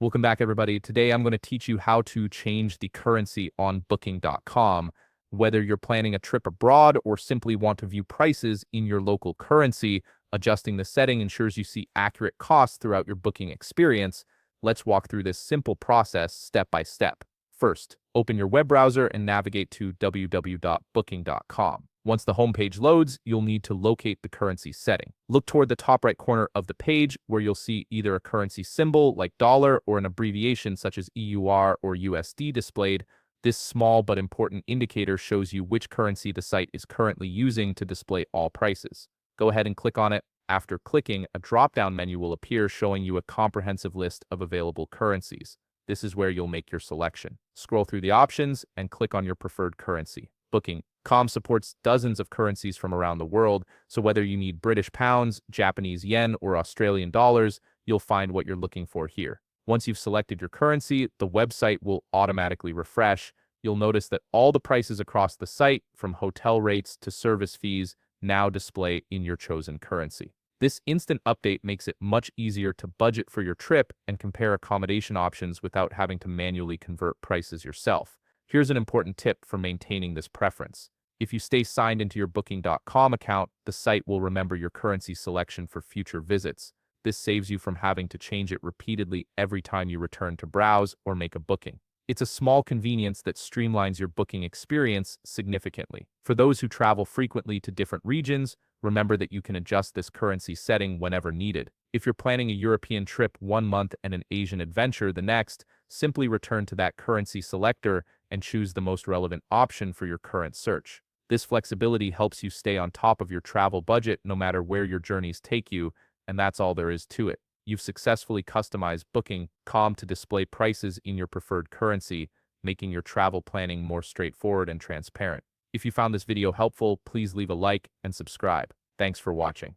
Welcome back, everybody. Today, I'm going to teach you how to change the currency on Booking.com. Whether you're planning a trip abroad or simply want to view prices in your local currency, adjusting the setting ensures you see accurate costs throughout your booking experience. Let's walk through this simple process step by step. First, open your web browser and navigate to www.booking.com. Once the homepage loads, you'll need to locate the currency setting. Look toward the top right corner of the page where you'll see either a currency symbol like dollar or an abbreviation such as EUR or USD displayed. This small but important indicator shows you which currency the site is currently using to display all prices. Go ahead and click on it. After clicking, a drop-down menu will appear showing you a comprehensive list of available currencies. This is where you'll make your selection. Scroll through the options and click on your preferred currency. Booking.com supports dozens of currencies from around the world, so whether you need British pounds, Japanese yen, or Australian dollars, you'll find what you're looking for here. Once you've selected your currency, the website will automatically refresh. You'll notice that all the prices across the site, from hotel rates to service fees, now display in your chosen currency. This instant update makes it much easier to budget for your trip and compare accommodation options without having to manually convert prices yourself. Here's an important tip for maintaining this preference. If you stay signed into your Booking.com account, the site will remember your currency selection for future visits. This saves you from having to change it repeatedly every time you return to browse or make a booking. It's a small convenience that streamlines your booking experience significantly. For those who travel frequently to different regions, remember that you can adjust this currency setting whenever needed. If you're planning a European trip one month and an Asian adventure the next, simply return to that currency selector and choose the most relevant option for your current search. This flexibility helps you stay on top of your travel budget no matter where your journeys take you, and that's all there is to it. You've successfully customized Booking.com to display prices in your preferred currency, making your travel planning more straightforward and transparent. If you found this video helpful, please leave a like and subscribe. Thanks for watching.